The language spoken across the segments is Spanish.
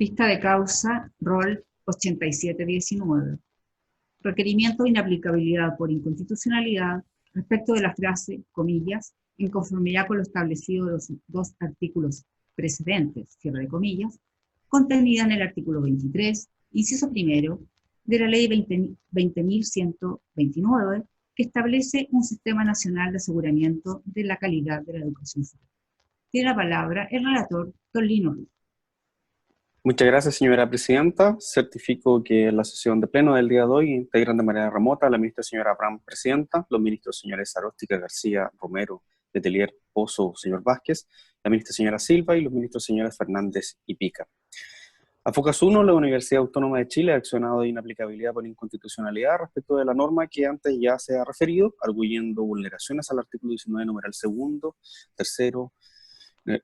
Vista de causa, rol 8719. Requerimiento de inaplicabilidad por inconstitucionalidad respecto de la frase, comillas, en conformidad con lo establecido de los dos artículos precedentes, cierre de comillas, contenida en el artículo 23, inciso primero, de la ley 20.129, que establece un sistema nacional de aseguramiento de la calidad de la educación superior. Tiene la palabra el relator, don Lino Ruiz. Muchas gracias, señora presidenta. Certifico que la sesión de pleno del día de hoy integran de manera remota la ministra señora Abraham, presidenta, los ministros señores Aróstica, García, Romero, Letelier, Pozo, señor Vázquez, la ministra señora Silva y los ministros señores Fernández y Pica. A Focas 1, la Universidad Autónoma de Chile ha accionado de inaplicabilidad por inconstitucionalidad respecto de la norma que antes ya se ha referido, arguyendo vulneraciones al artículo 19, numeral segundo, tercero,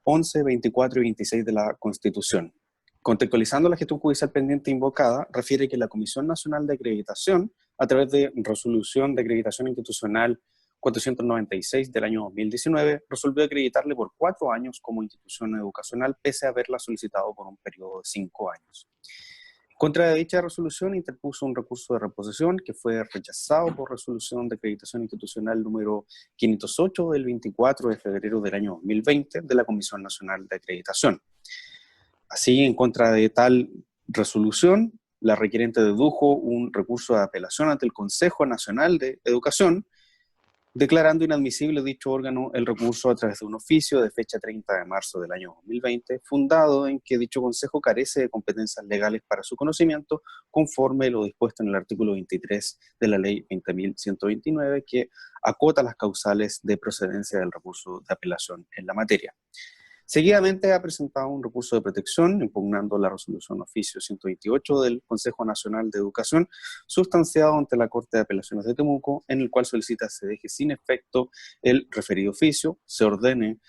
11, 24 y 26 de la Constitución. Contextualizando la gestión judicial pendiente invocada, refiere que la Comisión Nacional de Acreditación, a través de Resolución de Acreditación Institucional 496 del año 2019, resolvió acreditarle por 4 años como institución educacional, pese a haberla solicitado por un periodo de 5 años. Contra dicha resolución interpuso un recurso de reposición que fue rechazado por Resolución de Acreditación Institucional número 508 del 24 de febrero del año 2020 de la Comisión Nacional de Acreditación. Así, en contra de tal resolución, la requerente dedujo un recurso de apelación ante el Consejo Nacional de Educación, declarando inadmisible dicho órgano el recurso a través de un oficio de fecha 30 de marzo del año 2020, fundado en que dicho consejo carece de competencias legales para su conocimiento, conforme lo dispuesto en el artículo 23 de la ley 20.129, que acota las causales de procedencia del recurso de apelación en la materia. Seguidamente ha presentado un recurso de protección impugnando la resolución oficio 128 del Consejo Nacional de Educación, sustanciado ante la Corte de Apelaciones de Temuco, en el cual solicita se deje sin efecto el referido oficio, se ordene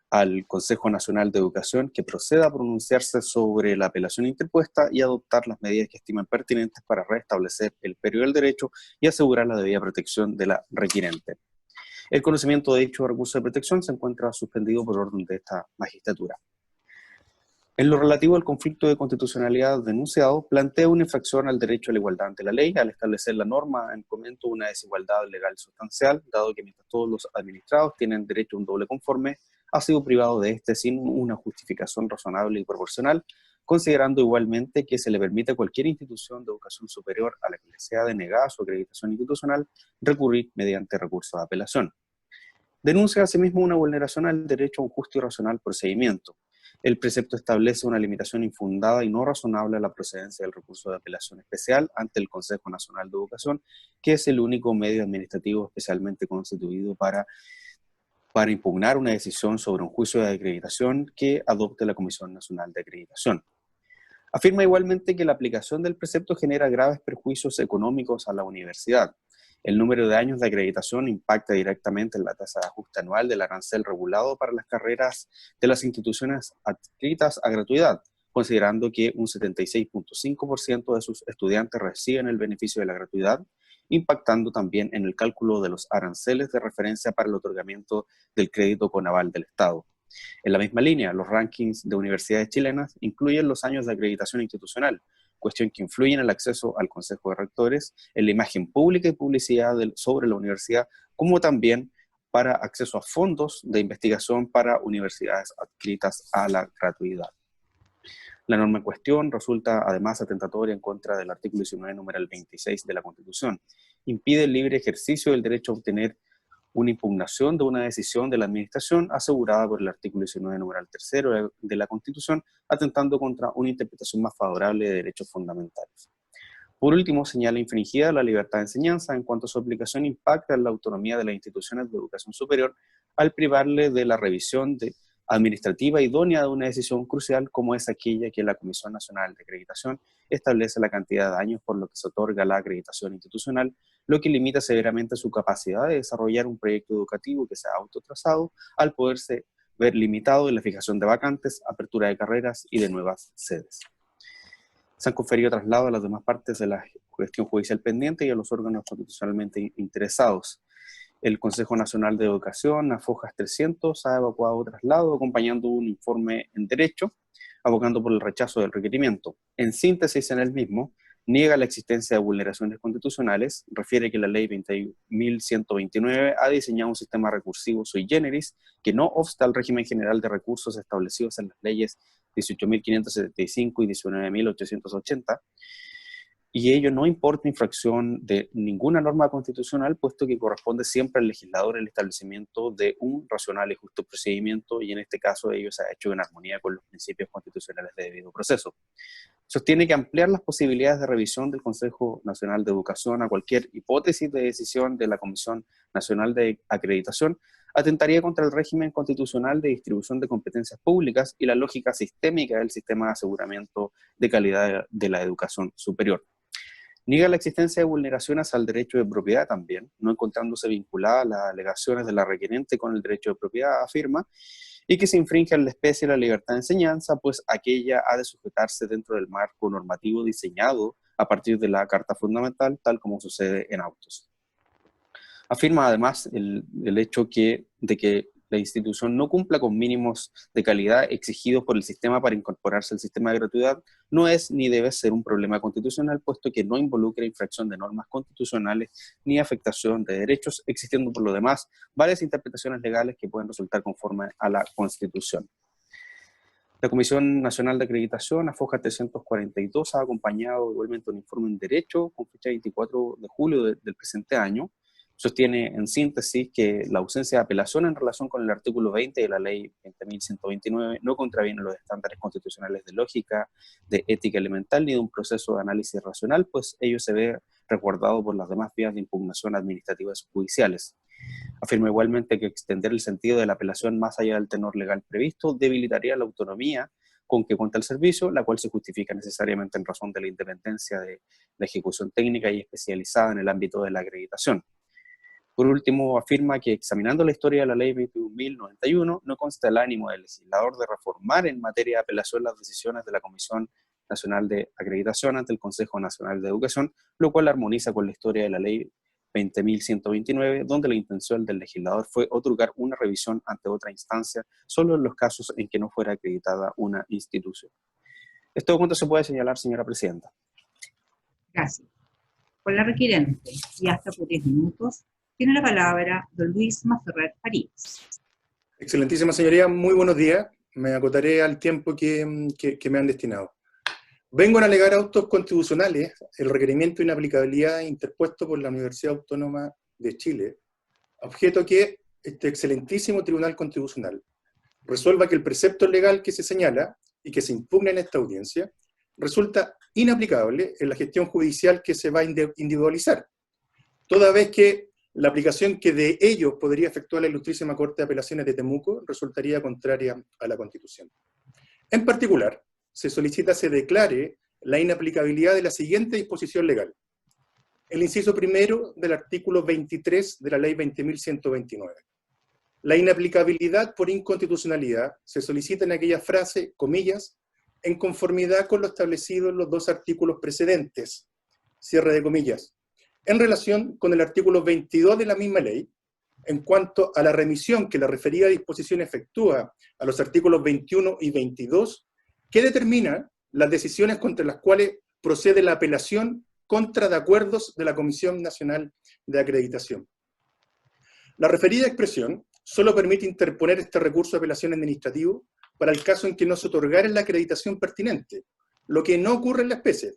al Consejo Nacional de Educación que proceda a pronunciarse sobre la apelación interpuesta y adoptar las medidas que estimen pertinentes para restablecer el periodo del derecho y asegurar la debida protección de la requirente. El conocimiento de dicho recurso de protección se encuentra suspendido por orden de esta magistratura. En lo relativo al conflicto de constitucionalidad denunciado, plantea una infracción al derecho a la igualdad ante la ley al establecer la norma en comento una desigualdad legal sustancial, dado que mientras todos los administrados tienen derecho a un doble conforme, ha sido privado de este sin una justificación razonable y proporcional, considerando igualmente que se le permite a cualquier institución de educación superior a la que le sea denegada su acreditación institucional recurrir mediante recurso de apelación. Denuncia asimismo una vulneración al derecho a un justo y racional procedimiento. El precepto establece una limitación infundada y no razonable a la procedencia del recurso de apelación especial ante el Consejo Nacional de Educación, que es el único medio administrativo especialmente constituido para impugnar una decisión sobre un juicio de acreditación que adopte la Comisión Nacional de Acreditación. Afirma igualmente que la aplicación del precepto genera graves perjuicios económicos a la universidad. El número de años de acreditación impacta directamente en la tasa de ajuste anual del arancel regulado para las carreras de las instituciones adscritas a gratuidad, considerando que un 76.5% de sus estudiantes reciben el beneficio de la gratuidad, impactando también en el cálculo de los aranceles de referencia para el otorgamiento del crédito con aval del Estado. En la misma línea, los rankings de universidades chilenas incluyen los años de acreditación institucional, cuestión que influye en el acceso al Consejo de Rectores, en la imagen pública y publicidad sobre la universidad, como también para acceso a fondos de investigación para universidades adscritas a la gratuidad. La norma en cuestión resulta además atentatoria en contra del artículo 19, numeral 26 de la Constitución. Impide el libre ejercicio del derecho a obtener una impugnación de una decisión de la Administración asegurada por el artículo 19, numeral tercero de la Constitución, atentando contra una interpretación más favorable de derechos fundamentales. Por último, señala infringida la libertad de enseñanza en cuanto su aplicación impacta en la autonomía de las instituciones de educación superior al privarle de la revisión administrativa idónea de una decisión crucial como es aquella que la Comisión Nacional de Acreditación establece la cantidad de años por lo que se otorga la acreditación institucional, lo que limita severamente su capacidad de desarrollar un proyecto educativo que sea autotrazado al poderse ver limitado en la fijación de vacantes, apertura de carreras y de nuevas sedes. Se han conferido traslado a las demás partes de la cuestión judicial pendiente y a los órganos constitucionalmente interesados. El Consejo Nacional de Educación, a Fojas 300, ha evacuado traslado acompañando un informe en derecho. abogando por el rechazo del requerimiento. En síntesis, en el mismo, niega la existencia de vulneraciones constitucionales, refiere que la ley 20.129 ha diseñado un sistema recursivo sui generis que no obsta al régimen general de recursos establecidos en las leyes 18.575 y 19.880, y ello no importa infracción de ninguna norma constitucional, puesto que corresponde siempre al legislador el establecimiento de un racional y justo procedimiento, y en este caso ello se ha hecho en armonía con los principios constitucionales de debido proceso. Sostiene que ampliar las posibilidades de revisión del Consejo Nacional de Educación a cualquier hipótesis de decisión de la Comisión Nacional de Acreditación atentaría contra el régimen constitucional de distribución de competencias públicas y la lógica sistémica del sistema de aseguramiento de calidad de la educación superior. Niega la existencia de vulneraciones al derecho de propiedad también, no encontrándose vinculada las alegaciones de la requerente con el derecho de propiedad, afirma, y que se infringe en la especie y la libertad de enseñanza, pues aquella ha de sujetarse dentro del marco normativo diseñado a partir de la Carta Fundamental, tal como sucede en autos. Afirma además el hecho de que la institución no cumpla con mínimos de calidad exigidos por el sistema para incorporarse al sistema de gratuidad no es ni debe ser un problema constitucional, puesto que no involucra infracción de normas constitucionales ni afectación de derechos, existiendo por lo demás varias interpretaciones legales que pueden resultar conformes a la Constitución. La Comisión Nacional de Acreditación, a Foja 342, ha acompañado igualmente un informe en derecho con fecha 24 de julio del presente año. Sostiene en síntesis que la ausencia de apelación en relación con el artículo 20 de la ley 20.129 no contraviene los estándares constitucionales de lógica, de ética elemental ni de un proceso de análisis racional, pues ello se ve resguardado por las demás vías de impugnación administrativas judiciales. Afirma igualmente que extender el sentido de la apelación más allá del tenor legal previsto debilitaría la autonomía con que cuenta el servicio, la cual se justifica necesariamente en razón de la independencia de la ejecución técnica y especializada en el ámbito de la acreditación. Por último, afirma que examinando la historia de la ley 21.091 no consta el ánimo del legislador de reformar en materia de apelación las decisiones de la Comisión Nacional de Acreditación ante el Consejo Nacional de Educación, lo cual armoniza con la historia de la ley 20.129, donde la intención del legislador fue otorgar una revisión ante otra instancia solo en los casos en que no fuera acreditada una institución. ¿Esto cuánto se puede señalar, señora presidenta? Gracias. Con la requerente, y hasta por 10 minutos, tiene la palabra don Luis Masferrer Farías. Excelentísima señoría, muy buenos días. Me acotaré al tiempo que me han destinado. Vengo a alegar autos constitucionales el requerimiento de inaplicabilidad interpuesto por la Universidad Autónoma de Chile, objeto que este excelentísimo Tribunal Constitucional resuelva que el precepto legal que se señala y que se impugna en esta audiencia resulta inaplicable en la gestión judicial que se va a individualizar, toda vez que la aplicación que de ellos podría efectuar la Ilustrísima Corte de Apelaciones de Temuco resultaría contraria a la Constitución. En particular, se solicita se declare la inaplicabilidad de la siguiente disposición legal. El inciso primero del artículo 23 de la ley 20.129. La inaplicabilidad por inconstitucionalidad se solicita en aquella frase, comillas, en conformidad con lo establecido en los dos artículos precedentes, cierre de comillas, en relación con el artículo 22 de la misma ley, en cuanto a la remisión que la referida disposición efectúa a los artículos 21 y 22, que determina las decisiones contra las cuales procede la apelación contra de acuerdos de la Comisión Nacional de Acreditación. La referida expresión solo permite interponer este recurso de apelación administrativo para el caso en que no se otorgara la acreditación pertinente, lo que no ocurre en la especie,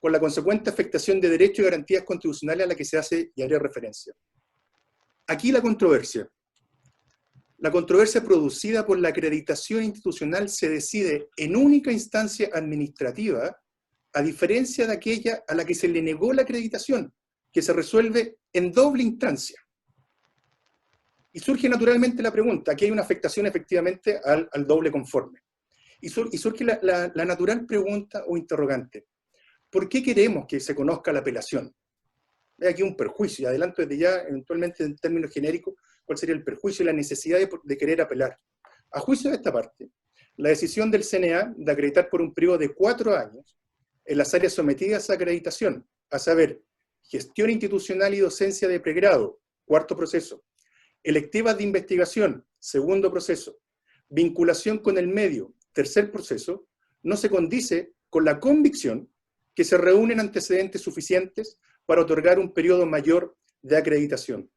con la consecuente afectación de derechos y garantías constitucionales a la que se hace y haré referencia. Aquí la controversia. La controversia producida por la acreditación institucional se decide en única instancia administrativa, a diferencia de aquella a la que se le negó la acreditación, que se resuelve en doble instancia. Y surge naturalmente la pregunta, aquí hay una afectación efectivamente al doble conforme. Y surge la natural pregunta o interrogante. ¿Por qué queremos que se conozca la apelación? Hay aquí un perjuicio, y adelanto desde ya, eventualmente en términos genéricos, cuál sería el perjuicio y la necesidad de querer apelar. A juicio de esta parte, la decisión del CNA de acreditar por un periodo de 4 años en las áreas sometidas a acreditación, a saber, gestión institucional y docencia de pregrado, cuarto proceso, electivas de investigación, segundo proceso, vinculación con el medio, tercer proceso no se condice con la convicción que se reúnen antecedentes suficientes para otorgar un periodo mayor de acreditación.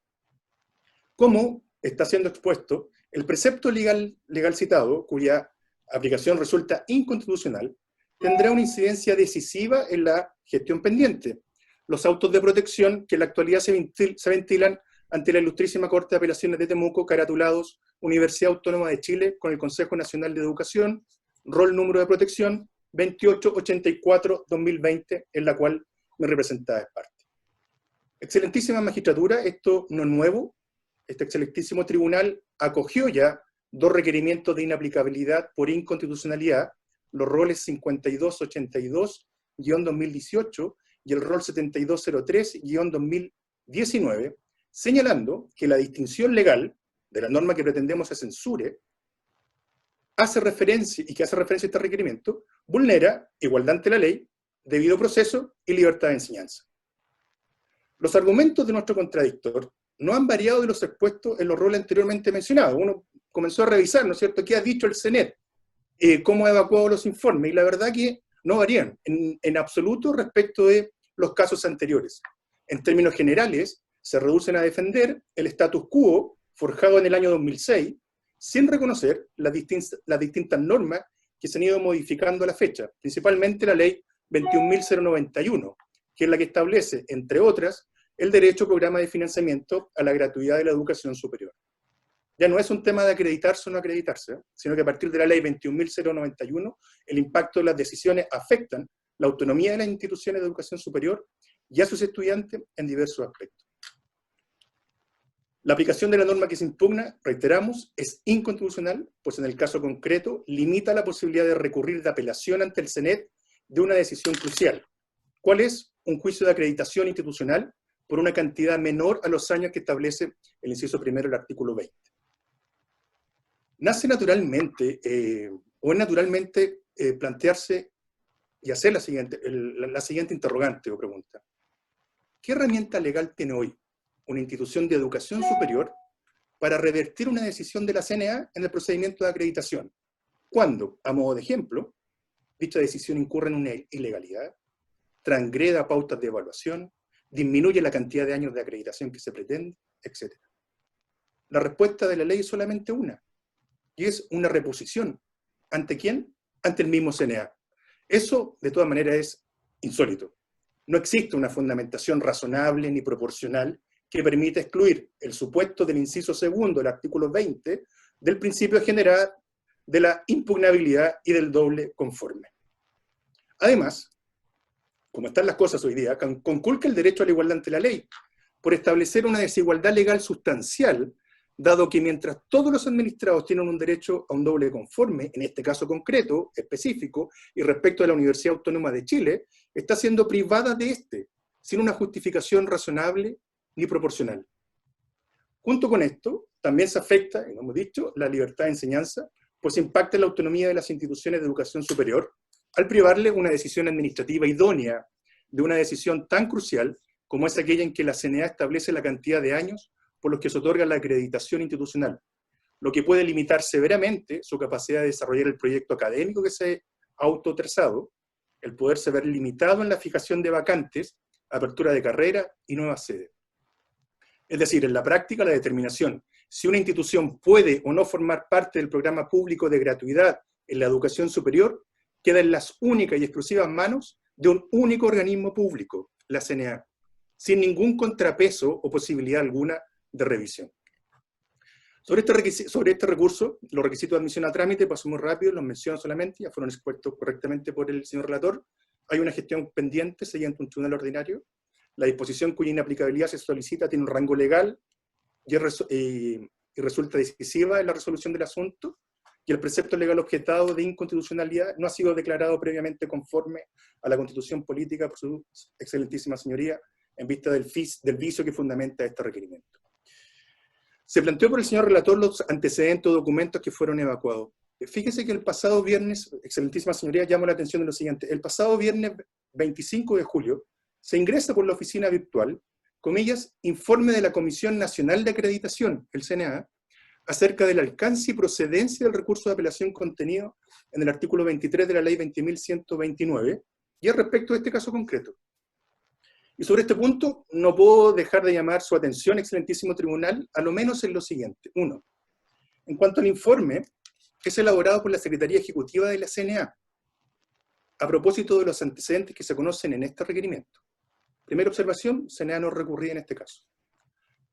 Como está siendo expuesto, el precepto legal citado, cuya aplicación resulta inconstitucional, tendrá una incidencia decisiva en la gestión pendiente. Los autos de protección que en la actualidad se ventilan ante la Ilustrísima Corte de Apelaciones de Temuco, caratulados Universidad Autónoma de Chile con el Consejo Nacional de Educación, rol número de protección 2884-2020, en la cual mi representada es parte. Excelentísima magistratura, esto no es nuevo. Este excelentísimo tribunal acogió ya 2 requerimientos de inaplicabilidad por inconstitucionalidad, los roles 5282-2018 y el rol 7203-2019, señalando que la distinción legal de la norma que pretendemos se censure hace referencia, y que hace referencia a este requerimiento, vulnera igualdad ante la ley, debido proceso y libertad de enseñanza. Los argumentos de nuestro contradictor no han variado de los expuestos en los roles anteriormente mencionados. Uno comenzó a revisar, ¿no es cierto?, qué ha dicho el CENET, cómo ha evacuado los informes, y la verdad que no varían en absoluto respecto de los casos anteriores. En términos generales, se reducen a defender el status quo forjado en el año 2006, sin reconocer las distintas normas que se han ido modificando a la fecha, principalmente la ley 21.091, que es la que establece, entre otras, el derecho al programa de financiamiento a la gratuidad de la educación superior. Ya no es un tema de acreditarse o no acreditarse, sino que a partir de la ley 21.091, el impacto de las decisiones afectan la autonomía de las instituciones de educación superior y a sus estudiantes en diversos aspectos. La aplicación de la norma que se impugna, reiteramos, es inconstitucional, pues en el caso concreto limita la posibilidad de recurrir de apelación ante el CENET de una decisión crucial. ¿Cuál es? Un juicio de acreditación institucional por una cantidad menor a los años que establece el inciso primero del artículo 20. Nace naturalmente, o es naturalmente plantearse y hacer la siguiente interrogante o pregunta. ¿Qué herramienta legal tiene hoy una institución de educación superior para revertir una decisión de la CNA en el procedimiento de acreditación? Cuando, a modo de ejemplo, dicha decisión incurre en una ilegalidad, transgreda pautas de evaluación, disminuye la cantidad de años de acreditación que se pretende, etc. La respuesta de la ley es solamente una, y es una reposición. ¿Ante quién? Ante el mismo CNA. Eso, de todas maneras, es insólito. No existe una fundamentación razonable ni proporcional que permita excluir el supuesto del inciso segundo del artículo 20 del principio general de la impugnabilidad y del doble conforme. Además, como están las cosas hoy día, conculca el derecho a la igualdad ante la ley, por establecer una desigualdad legal sustancial, dado que mientras todos los administrados tienen un derecho a un doble conforme, en este caso concreto, específico, y respecto a la Universidad Autónoma de Chile, está siendo privada de este, sin una justificación razonable ni proporcional. Junto con esto, también se afecta, como hemos dicho, la libertad de enseñanza, pues impacta en la autonomía de las instituciones de educación superior, al privarle una decisión administrativa idónea de una decisión tan crucial como es aquella en que la CNA establece la cantidad de años por los que se otorga la acreditación institucional, lo que puede limitar severamente su capacidad de desarrollar el proyecto académico que se ha autotrazado, el poderse ver limitado en la fijación de vacantes, apertura de carrera y nuevas sedes. Es decir, en la práctica, la determinación si una institución puede o no formar parte del programa público de gratuidad en la educación superior queda en las únicas y exclusivas manos de un único organismo público, la CNA, sin ningún contrapeso o posibilidad alguna de revisión. Sobre este recurso, los requisitos de admisión a trámite, paso muy rápido, los menciono solamente, ya fueron expuestos correctamente por el señor relator. Hay una gestión pendiente siguiente un tribunal ordinario. La disposición cuya inaplicabilidad se solicita tiene un rango legal y resulta decisiva en la resolución del asunto, y el precepto legal objetado de inconstitucionalidad no ha sido declarado previamente conforme a la Constitución política por su excelentísima señoría, en vista del vicio que fundamenta este requerimiento. Se planteó por el señor relator los antecedentes o documentos que fueron evacuados. Fíjese que el pasado viernes, excelentísima señoría, llamo la atención de lo siguiente. El pasado viernes 25 de julio se ingresa por la oficina virtual, comillas, informe de la Comisión Nacional de Acreditación, el CNA, acerca del alcance y procedencia del recurso de apelación contenido en el artículo 23 de la Ley 20.129, y es respecto a este caso concreto. Y sobre este punto no puedo dejar de llamar su atención, excelentísimo tribunal, a lo menos en lo siguiente. Uno, en cuanto al informe, es elaborado por la Secretaría Ejecutiva de la CNA, a propósito de los antecedentes que se conocen en este requerimiento. Primera observación, CNA no recurría en este caso.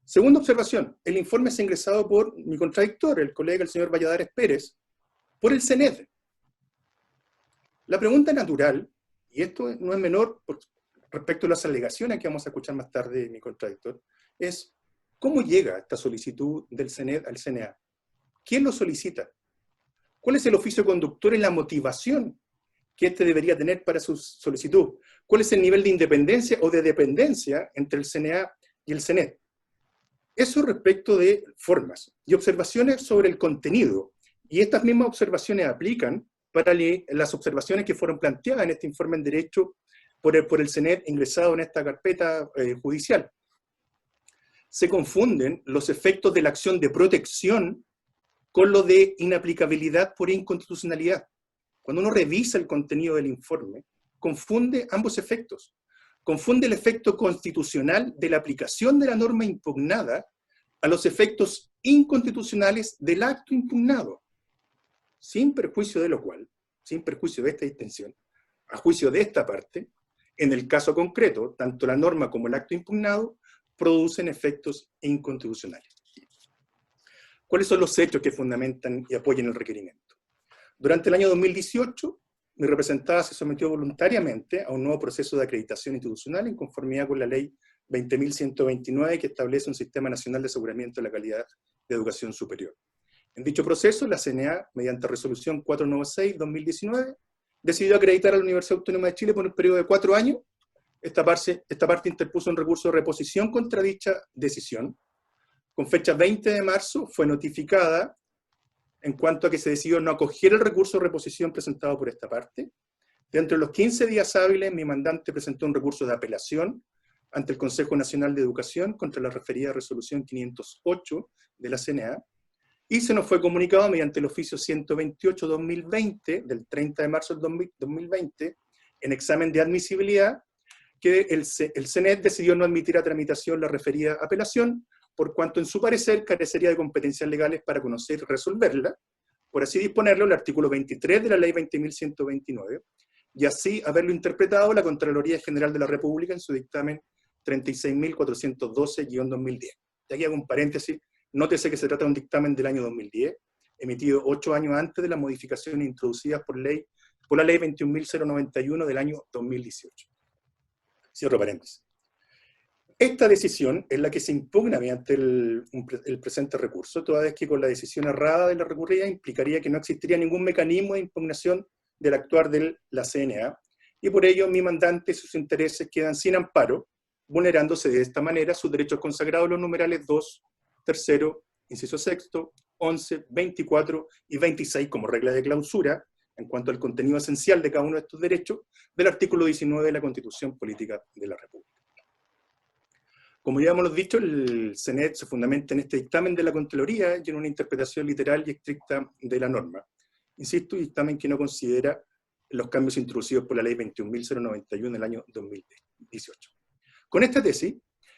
Segunda observación, el informe es ingresado por mi contradictor, el colega, el señor Valladares Pérez, por el CNED. La pregunta natural, y esto no es menor respecto a las alegaciones que vamos a escuchar más tarde de mi contradictor, es ¿cómo llega esta solicitud del CNED al CNA? ¿Quién lo solicita? ¿Cuál es el oficio conductor y la motivación que éste debería tener para su solicitud? ¿Cuál es el nivel de independencia o de dependencia entre el CNA y el CNED? Eso respecto de formas y observaciones sobre el contenido. Y estas mismas observaciones aplican para las observaciones que fueron planteadas en este informe en derecho por el CNED ingresado en esta carpeta judicial. Se confunden los efectos de la acción de protección con lo de inaplicabilidad por inconstitucionalidad. Cuando uno revisa el contenido del informe, confunde ambos efectos. Confunde el efecto constitucional de la aplicación de la norma impugnada a los efectos inconstitucionales del acto impugnado, sin perjuicio de lo cual, sin perjuicio de esta distinción, a juicio de esta parte, en el caso concreto, tanto la norma como el acto impugnado producen efectos inconstitucionales. ¿Cuáles son los hechos que fundamentan y apoyan el requerimiento? Durante el año 2018, mi representada se sometió voluntariamente a un nuevo proceso de acreditación institucional en conformidad con la Ley 20.129, que establece un Sistema Nacional de Aseguramiento de la Calidad de Educación Superior. En dicho proceso, la CNA, mediante resolución 496-2019, decidió acreditar a la Universidad Autónoma de Chile por un periodo de 4 años. Esta parte interpuso un recurso de reposición contra dicha decisión. Con fecha 20 de marzo fue notificada en cuanto a que se decidió no acoger el recurso de reposición presentado por esta parte. Dentro de los 15 días hábiles, mi mandante presentó un recurso de apelación ante el Consejo Nacional de Educación contra la referida resolución 508 de la CNA, y se nos fue comunicado mediante el oficio 128-2020, del 30 de marzo del 2020, en examen de admisibilidad, que el CNED decidió no admitir a tramitación la referida apelación, por cuanto en su parecer carecería de competencias legales para conocer y resolverla, por así disponerlo el artículo 23 de la Ley 20.129, y así haberlo interpretado la Contraloría General de la República en su dictamen 36.412-2010. Y aquí hago un paréntesis, nótese que se trata de un dictamen del año 2010, emitido 8 años antes de las modificaciones introducidas por la Ley 21.091 del año 2018. Cierro paréntesis. Esta decisión es la que se impugna mediante el presente recurso, toda vez que con la decisión errada de la recurrida implicaría que no existiría ningún mecanismo de impugnación del actuar de la CNA, y por ello mi mandante y sus intereses quedan sin amparo, vulnerándose de esta manera sus derechos consagrados en los numerales 2, 3, inciso 6, 11, 24 y 26 como regla de clausura, en cuanto al contenido esencial de cada uno de estos derechos, del artículo 19 de la Constitución Política de la República. Como ya hemos dicho, el CNED se fundamenta en este dictamen de la Contraloría y en una interpretación literal y estricta de la norma. Insisto, dictamen que no considera los cambios introducidos por la Ley 21.091 del año 2018. Con esta tesis,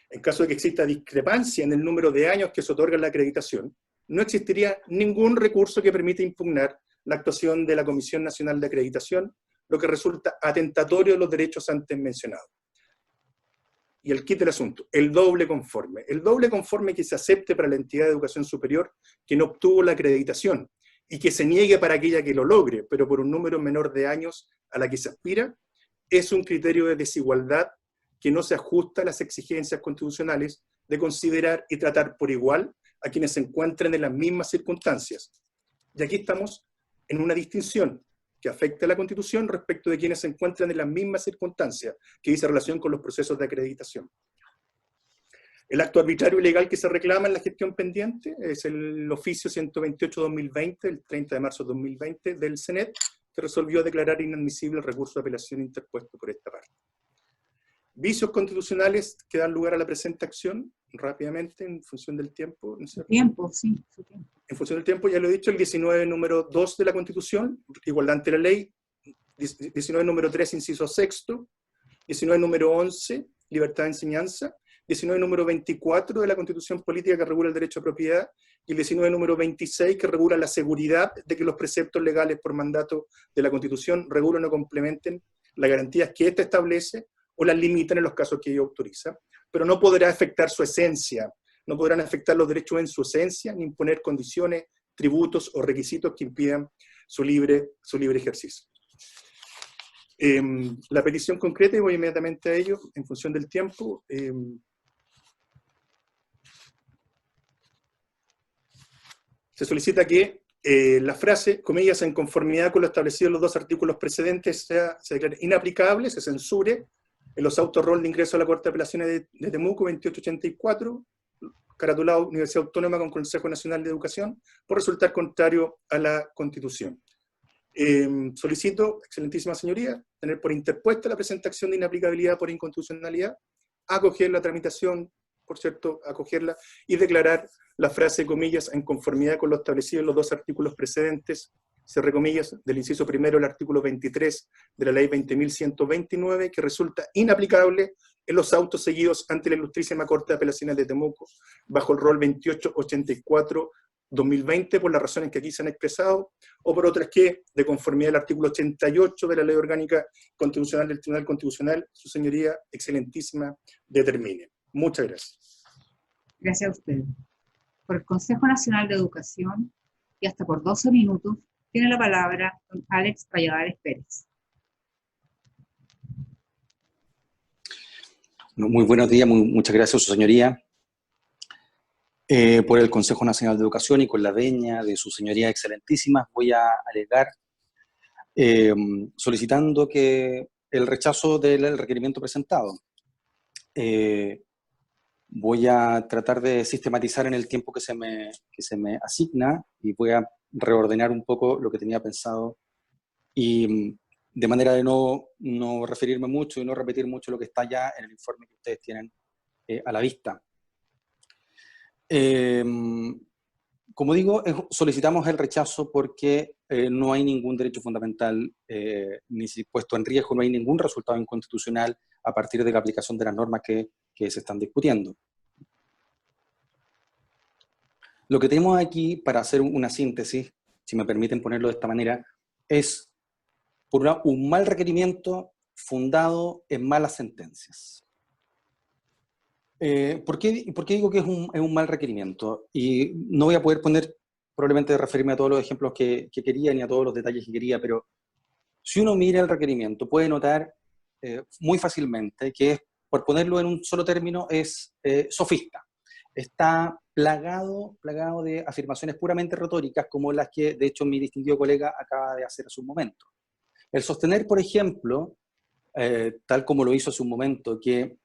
en caso de que exista discrepancia en el número de años que se otorga la acreditación, no existiría ningún recurso que permita impugnar la actuación de la Comisión Nacional de Acreditación, lo que resulta atentatorio de los derechos antes mencionados. Y el kit del asunto, el doble conforme. El doble conforme que se acepte para la entidad de educación superior que no obtuvo la acreditación y que se niegue para aquella que lo logre, pero por un número menor de años a la que se aspira, es un criterio de desigualdad que no se ajusta a las exigencias constitucionales de considerar y tratar por igual a quienes se encuentren en las mismas circunstancias. Y aquí estamos en una distinción que afecta a la Constitución respecto de quienes se encuentran en las mismas circunstancias, que dice relación con los procesos de acreditación. El acto arbitrario y legal que se reclama en la gestión pendiente es el oficio 128-2020, el 30 de marzo de 2020, del CNED, que resolvió declarar inadmisible el recurso de apelación interpuesto por esta parte. vicios constitucionales que dan lugar a la presente acción, rápidamente, en función del tiempo, ¿no es cierto? Tiempo, sí, su tiempo. En función del tiempo, ya lo he dicho, el 19 número 2 de la Constitución, igualdad ante la ley, 19 número 3, inciso sexto, 19 número 11, libertad de enseñanza, 19 número 24 de la Constitución Política que regula el derecho a propiedad, y el 19 número 26 que regula la seguridad de que los preceptos legales por mandato de la Constitución regulen o complementen las garantías que ésta establece o las limitan en los casos que ella autoriza, pero no podrá afectar su esencia, no podrán afectar los derechos en su esencia, ni imponer condiciones, tributos o requisitos que impidan su libre ejercicio. La petición concreta, y voy inmediatamente a ello, en función del tiempo. Se solicita que la frase, comillas, en conformidad con lo establecido en los dos artículos precedentes, se declare inaplicable, se censure en los autos rol de ingreso a la Corte de Apelaciones de Temuco 2884, caratulado Universidad Autónoma con Consejo Nacional de Educación, por resultar contrario a la Constitución. Solicito, excelentísima señoría, tener por interpuesta la presente acción de inaplicabilidad por inconstitucionalidad, acoger la tramitación, por cierto, acogerla, y declarar la frase, comillas, en conformidad con lo establecido en los dos artículos precedentes, cierre comillas, del inciso primero del artículo 23 de la ley 20.129, que resulta inaplicable en los autos seguidos ante la Ilustrísima Corte de Apelaciones de Temuco, bajo el rol 2884-2020, por las razones que aquí se han expresado, o por otras que, de conformidad al artículo 88 de la Ley Orgánica Constitucional del Tribunal Constitucional, su señoría excelentísima determine. Muchas gracias. Gracias a usted. Por el Consejo Nacional de Educación, y hasta por 12 minutos, tiene la palabra don Alex Valladares Pérez. Muy buenos días, muchas gracias, su señoría. Por el Consejo Nacional de Educación y con la venia de su señoría excelentísima, voy a alegar solicitando que el rechazo del requerimiento presentado. Voy a tratar de sistematizar en el tiempo que se me asigna y voy a reordenar un poco lo que tenía pensado y de manera de no referirme mucho y no repetir mucho lo que está ya en el informe que ustedes tienen a la vista. Como digo, solicitamos el rechazo porque no hay ningún derecho fundamental ni puesto en riesgo, no hay ningún resultado inconstitucional a partir de la aplicación de las normas que se están discutiendo. Lo que tenemos aquí, para hacer una síntesis, si me permiten ponerlo de esta manera, es por un mal requerimiento fundado en malas sentencias. ¿Por qué digo que es un mal requerimiento? Y no voy a poder probablemente referirme a todos los ejemplos que quería, ni a todos los detalles que quería, pero si uno mira el requerimiento, puede notar muy fácilmente que, por ponerlo en un solo término, es sofista. Está plagado de afirmaciones puramente retóricas, como las que, de hecho, mi distinguido colega acaba de hacer hace un momento. El sostener, por ejemplo, tal como lo hizo hace un momento, que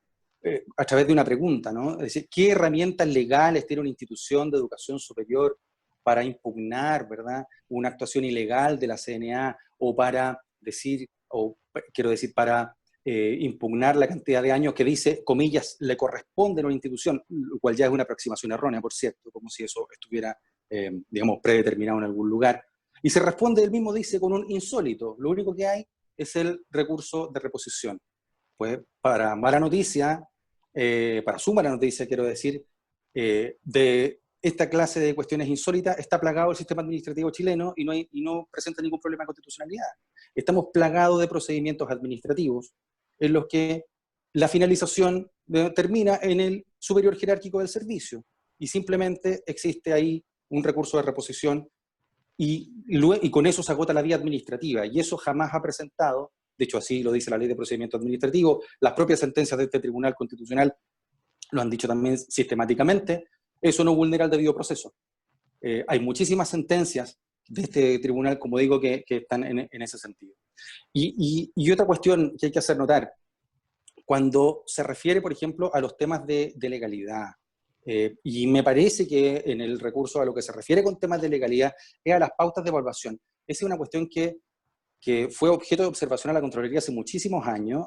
a través de una pregunta, ¿no? Es decir, ¿qué herramientas legales tiene una institución de educación superior para impugnar, ¿verdad?, una actuación ilegal de la CNA o para decir, para impugnar la cantidad de años que dice, comillas, le corresponde a una institución, lo cual ya es una aproximación errónea, por cierto, como si eso estuviera, digamos, predeterminado en algún lugar. Y se responde, él mismo dice, con un insólito. Lo único que hay es el recurso de reposición. Pues para mala noticia, para su mala noticia, quiero decir, de esta clase de cuestiones insólitas está plagado el sistema administrativo chileno y no presenta ningún problema de constitucionalidad. Estamos plagados de procedimientos administrativos en los que la finalización termina en el superior jerárquico del servicio y simplemente existe ahí un recurso de reposición y con eso se agota la vía administrativa, y eso jamás ha presentado, de hecho así lo dice la Ley de Procedimiento Administrativo, las propias sentencias de este Tribunal Constitucional lo han dicho también sistemáticamente, eso no vulnera el debido proceso. Hay muchísimas sentencias de este tribunal, como digo, que están en ese sentido. Y otra cuestión que hay que hacer notar, cuando se refiere, por ejemplo, a los temas de legalidad, y me parece que en el recurso a lo que se refiere con temas de legalidad es a las pautas de evaluación. Esa es una cuestión que fue objeto de observación a la Contraloría hace muchísimos años,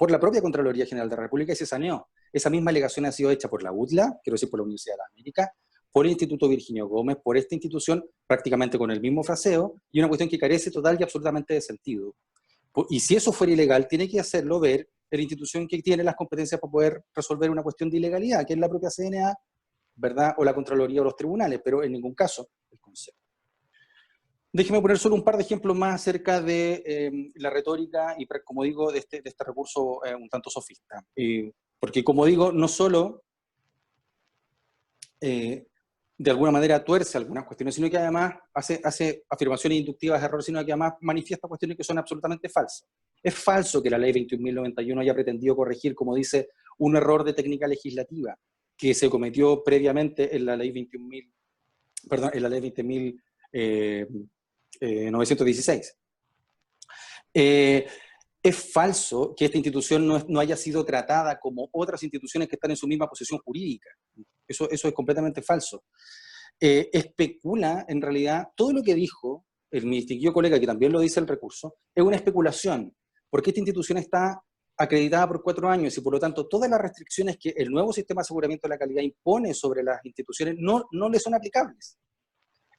por la propia Contraloría General de la República y se saneó. Esa misma alegación ha sido hecha por la UDLA, quiero decir por la Universidad de las Américas, por el Instituto Virginio Gómez, por esta institución, prácticamente con el mismo fraseo, y una cuestión que carece total y absolutamente de sentido. Y si eso fuera ilegal, tiene que hacerlo ver la institución que tiene las competencias para poder resolver una cuestión de ilegalidad, que es la propia CNA, ¿verdad? O la Contraloría o los tribunales, pero en ningún caso el Consejo. Déjeme poner solo un par de ejemplos más acerca de la retórica y, como digo, de este recurso un tanto sofista. Porque, como digo, no solo de alguna manera tuerce algunas cuestiones, sino que además hace afirmaciones inductivas de error, sino que además manifiesta cuestiones que son absolutamente falsas. Es falso que la ley 21.091 haya pretendido corregir, como dice, un error de técnica legislativa que se cometió previamente en la ley 20.916. Es falso que esta institución no haya sido tratada como otras instituciones que están en su misma posición jurídica. Eso es completamente falso. Especula, en realidad, todo lo que dijo el mi distinguido colega, que también lo dice el recurso, es una especulación, porque esta institución está acreditada por 4 años y por lo tanto todas las restricciones que el nuevo sistema de aseguramiento de la calidad impone sobre las instituciones no le son aplicables.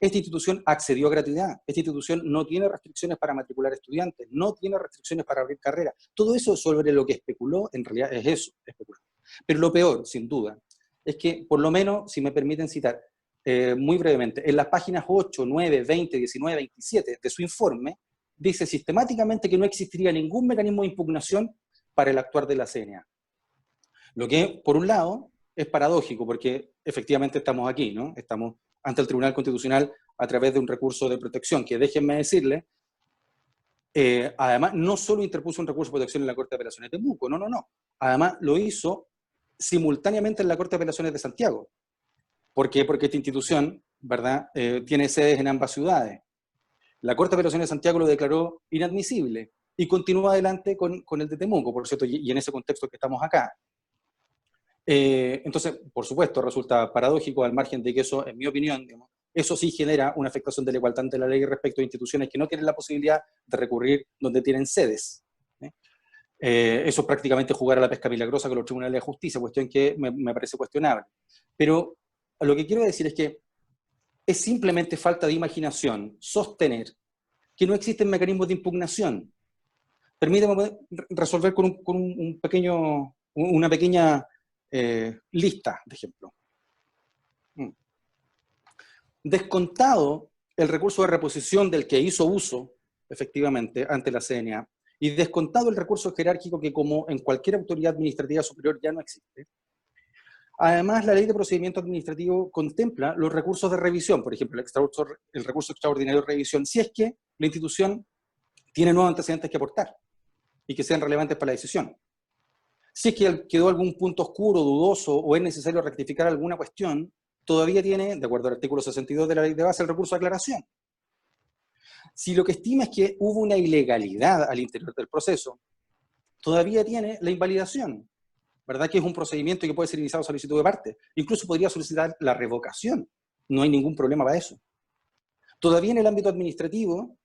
Esta institución accedió a gratuidad, esta institución no tiene restricciones para matricular estudiantes, no tiene restricciones para abrir carreras. Todo eso sobre lo que especuló, en realidad es eso, especular. Pero lo peor, sin duda, es que, por lo menos, si me permiten citar muy brevemente, en las páginas 8, 9, 20, 19, 27 de su informe, dice sistemáticamente que no existiría ningún mecanismo de impugnación para el actuar de la CNA. Lo que, por un lado, es paradójico, porque efectivamente estamos aquí, ¿no? Estamos ante el Tribunal Constitucional a través de un recurso de protección, que déjenme decirle, además no solo interpuso un recurso de protección en la Corte de Apelaciones de Temuco, no. Además lo hizo simultáneamente en la Corte de Apelaciones de Santiago. ¿Por qué? Porque esta institución, ¿verdad?, tiene sedes en ambas ciudades. La Corte de Apelaciones de Santiago lo declaró inadmisible y continúa adelante con el de Temuco, por cierto, y en ese contexto que estamos acá. Entonces, por supuesto, resulta paradójico, al margen de que eso, en mi opinión, digamos, eso sí genera una afectación de la igualdad ante la ley respecto a instituciones que no tienen la posibilidad de recurrir donde tienen sedes. Eso es prácticamente jugar a la pesca milagrosa con los tribunales de justicia, cuestión que me parece cuestionable. Pero lo que quiero decir es que es simplemente falta de imaginación sostener que no existen mecanismos de impugnación. Permítame resolver con una pequeña lista de ejemplos. Descontado el recurso de reposición del que hizo uso, efectivamente, ante la CNA, y descontado el recurso jerárquico que, como en cualquier autoridad administrativa superior, ya no existe. Además, la Ley de Procedimiento Administrativo contempla los recursos de revisión, por ejemplo, el recurso extraordinario de revisión, si es que la institución tiene nuevos antecedentes que aportar y que sean relevantes para la decisión. Si es que quedó algún punto oscuro, dudoso, o es necesario rectificar alguna cuestión, todavía tiene, de acuerdo al artículo 62 de la ley de base, el recurso de aclaración. Si lo que estima es que hubo una ilegalidad al interior del proceso, todavía tiene la invalidación, ¿verdad? Que es un procedimiento que puede ser iniciado a solicitud de parte. Incluso podría solicitar la revocación. No hay ningún problema para eso. Todavía en el ámbito administrativo,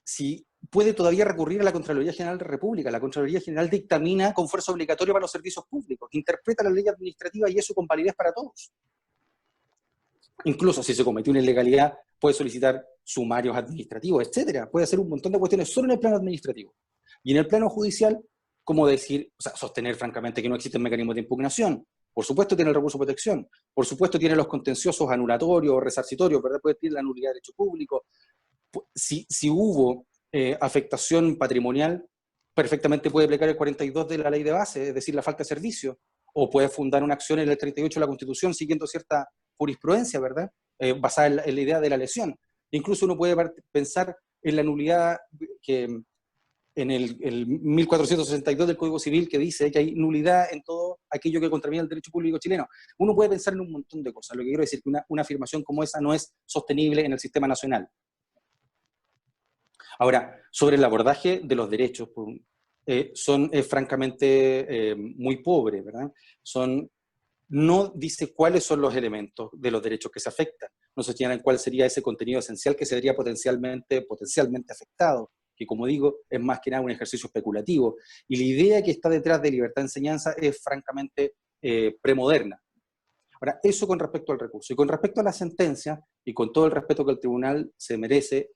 si puede todavía recurrir a la Contraloría General de la República. La Contraloría General dictamina con fuerza obligatoria para los servicios públicos, interpreta la ley administrativa y eso con validez para todos. Incluso si se cometió una ilegalidad, puede solicitar sumarios administrativos, etcétera. Puede hacer un montón de cuestiones solo en el plano administrativo. Y en el plano judicial, como decir, o sea, sostener francamente que no existen mecanismos de impugnación. Por supuesto tiene el recurso de protección. Por supuesto tiene los contenciosos anulatorios o resarcitorios, ¿verdad? Puede tener la nulidad de derecho público. Si hubo afectación patrimonial, perfectamente puede aplicar el 42 de la ley de base, es decir, la falta de servicio, o puede fundar una acción en el 38 de la Constitución siguiendo cierta jurisprudencia, ¿verdad? Basada en la idea de la lesión. Incluso uno puede pensar en la nulidad que en el 1462 del Código Civil, que dice que hay nulidad en todo aquello que contraviene el derecho público chileno. Uno puede pensar en un montón de cosas. Lo que quiero decir es que una afirmación como esa no es sostenible en el sistema nacional. Ahora, sobre el abordaje de los derechos, es francamente muy pobre, ¿verdad? No dice cuáles son los elementos de los derechos que se afectan, no se señala cuál sería ese contenido esencial que sería potencialmente afectado. que como digo, es más que nada un ejercicio especulativo. Y la idea que está detrás de libertad de enseñanza es francamente premoderna. Ahora, eso con respecto al recurso. Y con respecto a la sentencia, y con todo el respeto que el tribunal se merece,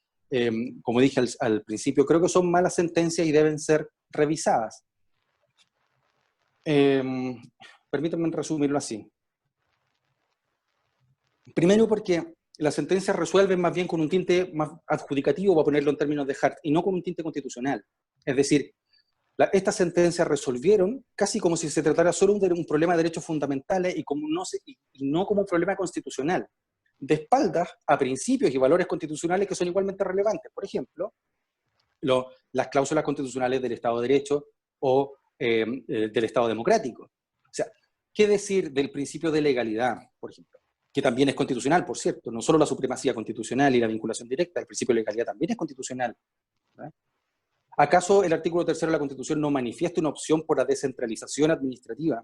como dije al principio, creo que son malas sentencias y deben ser revisadas. Permítanme resumirlo así. Primero porque las sentencias resuelven más bien con un tinte más adjudicativo, voy a ponerlo en términos de Hart, y no con un tinte constitucional. Es decir, estas sentencias resolvieron casi como si se tratara solo de un problema de derechos fundamentales y no como un problema constitucional, de espaldas a principios y valores constitucionales que son igualmente relevantes. Por ejemplo, las cláusulas constitucionales del Estado de Derecho o del Estado democrático. O sea, ¿qué decir del principio de legalidad, por ejemplo? Que también es constitucional, por cierto, no solo la supremacía constitucional y la vinculación directa, el principio de legalidad también es constitucional. ¿Verdad? ¿Acaso el artículo 3 de la Constitución no manifiesta una opción por la descentralización administrativa?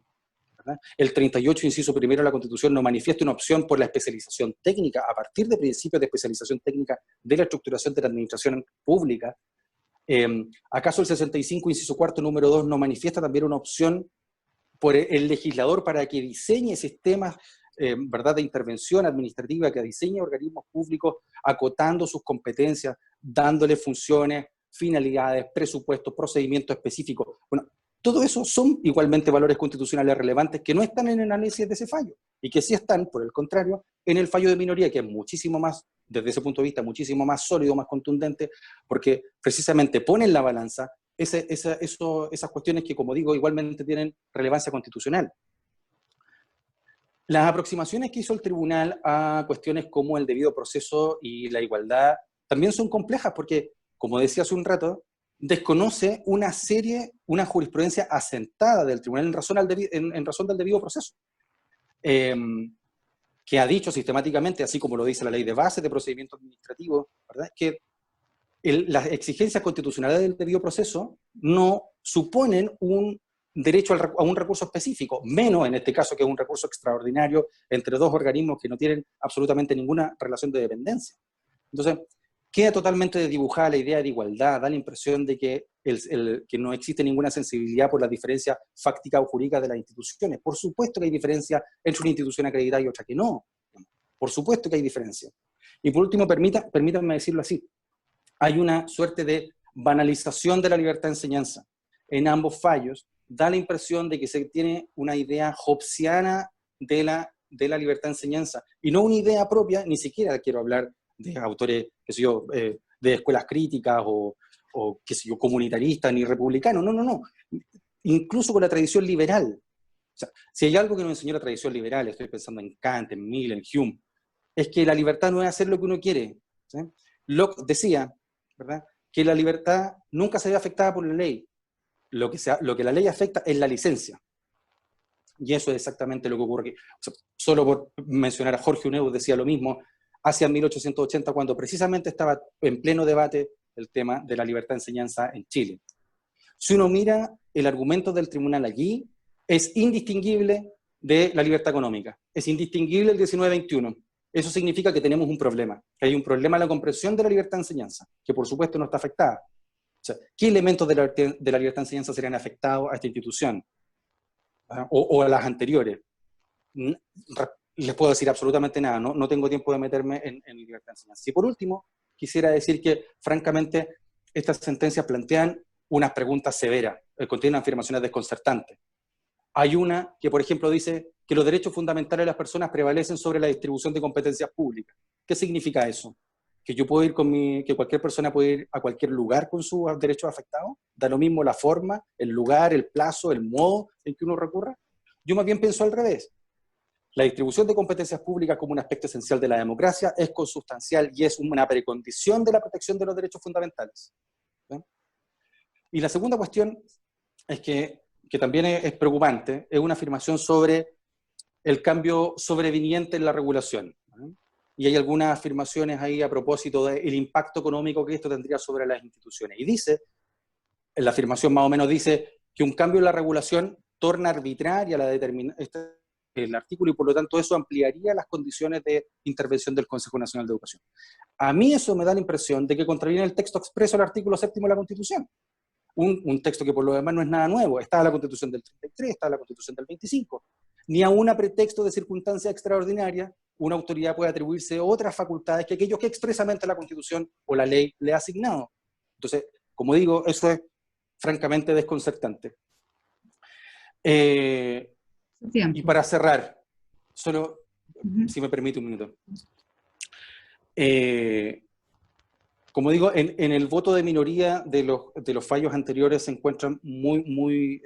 ¿Verdad? El 38, inciso primero de la Constitución no manifiesta una opción por la especialización técnica a partir de principios de especialización técnica de la estructuración de la administración pública. ¿Acaso el 65, inciso cuarto, número 2, no manifiesta también una opción por el legislador para que diseñe sistemas ¿verdad? de intervención administrativa, que diseñe organismos públicos acotando sus competencias, dándole funciones, finalidades, presupuestos, procedimientos específicos? Bueno, todo eso son igualmente valores constitucionales relevantes que no están en el análisis de ese fallo, y que sí están, por el contrario, en el fallo de minoría, que es muchísimo más, desde ese punto de vista, muchísimo más sólido, más contundente, porque precisamente pone en la balanza esas cuestiones que, como digo, igualmente tienen relevancia constitucional. Las aproximaciones que hizo el tribunal a cuestiones como el debido proceso y la igualdad también son complejas porque, como decía hace un rato, desconoce una jurisprudencia asentada del tribunal en razón del debido proceso, que ha dicho sistemáticamente, así como lo dice la ley de base de procedimiento administrativo, ¿verdad?, que las exigencias constitucionales del debido proceso no suponen un derecho a un recurso específico, menos en este caso que es un recurso extraordinario entre dos organismos que no tienen absolutamente ninguna relación de dependencia. Entonces, queda totalmente desdibujada la idea de igualdad, da la impresión de que, que no existe ninguna sensibilidad por las diferencias fácticas o jurídicas de las instituciones. Por supuesto que hay diferencia entre una institución acreditada y otra que no. Por supuesto que hay diferencia. Y por último, permítanme decirlo así, hay una suerte de banalización de la libertad de enseñanza. En ambos fallos da la impresión de que se tiene una idea hobbesiana de la libertad de enseñanza, y no una idea propia, ni siquiera quiero hablar de autores, qué sé yo, de escuelas críticas o qué sé yo, comunitaristas ni republicanos, no. Incluso con la tradición liberal. O sea, si hay algo que nos enseñó la tradición liberal, estoy pensando en Kant, en Mill, en Hume, es que la libertad no es hacer lo que uno quiere. ¿Sí? Locke decía, ¿verdad?, que la libertad nunca se ve afectada por la ley. Lo que la ley afecta es la licencia. Y eso es exactamente lo que ocurre aquí. O sea, solo por mencionar a Jorge Uneu, decía lo mismo hacia 1880, cuando precisamente estaba en pleno debate el tema de la libertad de enseñanza en Chile. Si uno mira el argumento del tribunal allí, es indistinguible de la libertad económica, es indistinguible el 19-21. Eso significa que tenemos un problema, que hay un problema en la comprensión de la libertad de enseñanza, que por supuesto no está afectada. O sea, ¿qué elementos de la libertad de enseñanza serían afectados a esta institución? O a las anteriores. Les puedo decir absolutamente nada, no tengo tiempo de meterme en libertad de enseñanza. Y por último, quisiera decir que, francamente, estas sentencias plantean unas preguntas severas, contienen afirmaciones desconcertantes. Hay una que, por ejemplo, dice que los derechos fundamentales de las personas prevalecen sobre la distribución de competencias públicas. ¿Qué significa eso? Que yo puedo ir que cualquier persona puede ir a cualquier lugar con sus derechos afectados, da lo mismo la forma, el lugar, el plazo, el modo en que uno recurra. Yo más bien pienso al revés. La distribución de competencias públicas como un aspecto esencial de la democracia es consustancial y es una precondición de la protección de los derechos fundamentales. ¿Sí? Y la segunda cuestión es que también es preocupante, es una afirmación sobre el cambio sobreviniente en la regulación. Y hay algunas afirmaciones ahí a propósito del impacto económico que esto tendría sobre las instituciones. Y dice, la afirmación más o menos dice que un cambio en la regulación torna arbitraria la determinación. Esta el artículo y por lo tanto eso ampliaría las condiciones de intervención del Consejo Nacional de Educación. A mí eso me da la impresión de que contraviene el texto expreso del artículo 7º de la Constitución. Un texto que por lo demás no es nada nuevo. Está la Constitución del 33, está la Constitución del 25. Ni aun a pretexto de circunstancia extraordinaria, una autoridad puede atribuirse otras facultades que aquellos que expresamente la Constitución o la ley le ha asignado. Entonces, como digo, eso es francamente desconcertante. Y para cerrar, solo, si me permite un minuto. Como digo, en el voto de minoría de los fallos anteriores se encuentran muy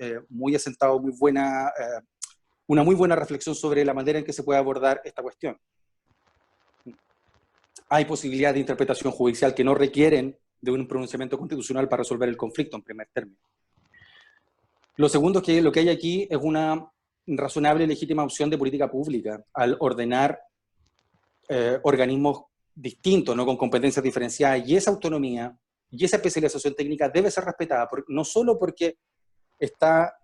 asentado, una muy buena reflexión sobre la manera en que se puede abordar esta cuestión. Hay posibilidades de interpretación judicial que no requieren de un pronunciamiento constitucional para resolver el conflicto en primer término. Lo segundo es que lo que hay aquí es una razonable y legítima opción de política pública al ordenar organismos distintos, ¿no? Con competencias diferenciadas, y esa autonomía y esa especialización técnica debe ser respetada, no solo porque está